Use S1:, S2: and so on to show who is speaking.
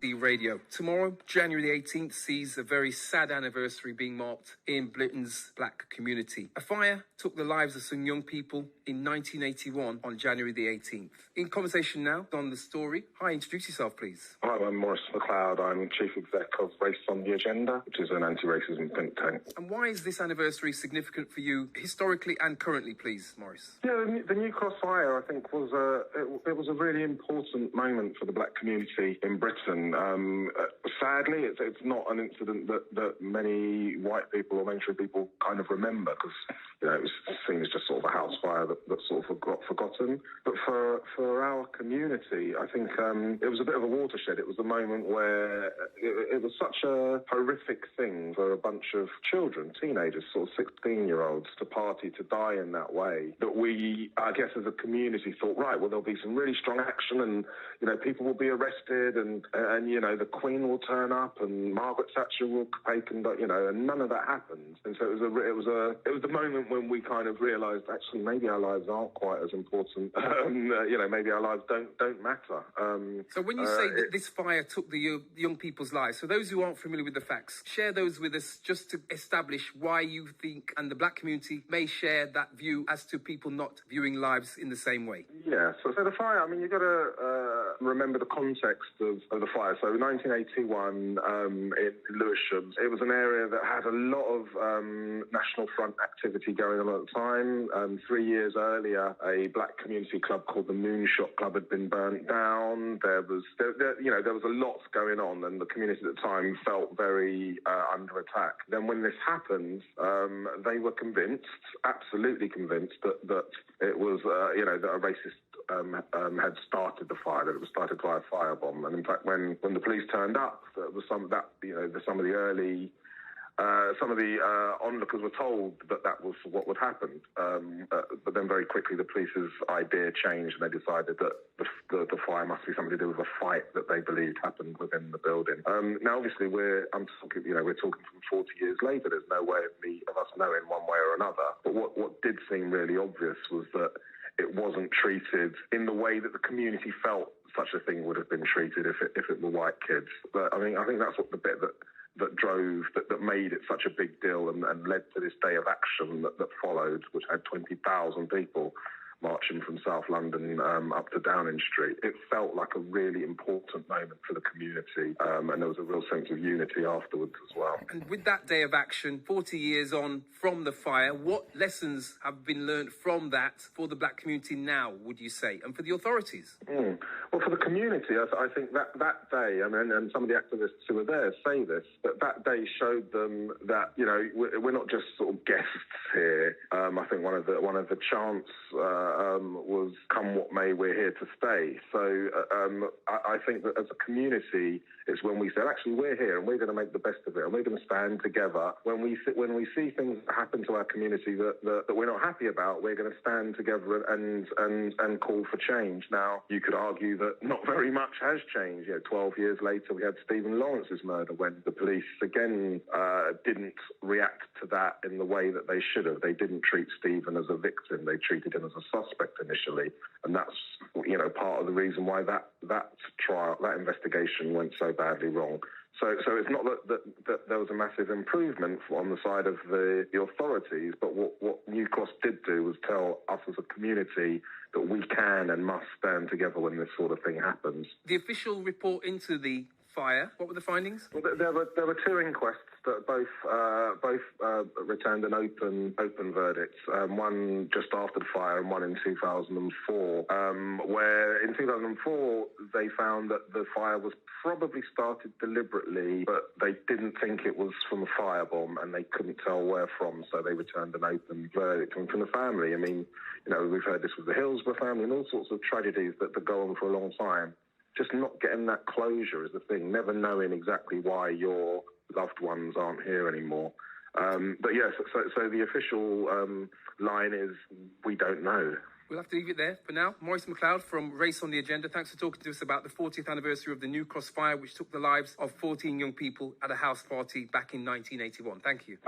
S1: Radio. Tomorrow, January the 18th, sees a very sad anniversary being marked in Britain's black community. A fire took the lives of some young people in 1981 on January the 18th. In conversation now on the story. Hi, introduce yourself, please.
S2: Hi, I'm Maurice Mcleod. I'm Chief Exec of Race on the Agenda, which is an anti-racism think tank.
S1: And why is this anniversary significant for you historically and currently, please, Maurice?
S2: Yeah, the New Cross fire, I think, was it was a really important moment for the black community in Britain. Sadly, it's not an incident that many white people or mainstream people kind of remember because, you know, it was seen as just sort of a house fire that sort of got forgotten. But for our community, I think it was a bit of a watershed. It was a moment where it was such a horrific thing for a bunch of children, teenagers, sort of 16-year-olds, to party, to die in that way, that we, I guess, as a community thought, right, well, there'll be some really strong action and, you know, people will be arrested and you know, the Queen will turn up and Margaret Thatcher will take and, you know, and none of that happened. And so it was the moment when we kind of realised, actually, maybe our lives aren't quite as important. You know, maybe our lives don't matter.
S1: So when you say that this fire took the young people's lives, so those who aren't familiar with the facts, share those with us just to establish why you think and the black community may share that view as to people not viewing lives in the same way.
S2: Yeah, so the fire, I mean, you've got to remember the context of the fire. So 1981 in Lewisham, it was an area that had a lot of National Front activity going on at the time. 3 years earlier, a black community club called the Moonshot Club had been burnt down. There was a lot going on, and the community at the time felt very under attack. Then when this happened, they were convinced, absolutely convinced, that it was, that a racist had started the fire, that it was started by a firebomb. And in fact, when the police turned up, there was some of the onlookers were told that was what would happen. But then very quickly the police's idea changed and they decided that the fire must be something to do with a fight that they believed happened within the building. Now, obviously, we're talking from 40 years later. There's no way of us knowing one way or another. But what did seem really obvious was that it wasn't treated in the way that the community felt such a thing would have been treated if it were white kids. But I think that's what the bit that made it such a big deal and led to this day of action that followed, which had 20,000 people marching from South London up to Downing Street. It felt like a really important moment for the community, and there was a real sense of unity afterwards as well.
S1: And with that day of action, 40 years on from the fire, what lessons have been learned from that for the black community now, would you say, and for the authorities?
S2: Well, for the community, I think that day, I mean, and some of the activists who were there say this, that day showed them that, you know, we're not just sort of guests here. I think one of the chants was "come what may, we're here to stay." So I think that as a community, it's when we said, actually, we're here and we're going to make the best of it and we're going to stand together. When we see things that happen to our community that we're not happy about, we're going to stand together and call for change. Now, you could argue that not very much has changed. 12 years later, we had Stephen Lawrence's murder when the police again didn't react to that in the way that they should have. They didn't treat Stephen as a victim. They treated him as a suspect initially, and that's part of the reason why that trial, that investigation went so badly wrong. So it's not that there was a massive improvement on the side of the authorities, but what New Cross did do was tell us as a community that we can and must stand together when this sort of thing happens.
S1: The official report into the fire, what were the findings?
S2: Well, there were two inquests that both returned an open verdict. One just after the fire and one in 2004. Where in 2004 they found that the fire was probably started deliberately, but they didn't think it was from a firebomb and they couldn't tell where from, so they returned an open verdict. And from the family, I mean, we've heard this with the Hillsborough family and all sorts of tragedies that go on for a long time. Just not getting that closure is the thing, never knowing exactly why your loved ones aren't here anymore. But yes, so the official line is, we don't know.
S1: We'll have to leave it there for now. Maurice Mcleod from Race on the Agenda, thanks for talking to us about the 40th anniversary of the New Cross fire, which took the lives of 14 young people at a house party back in 1981. Thank you.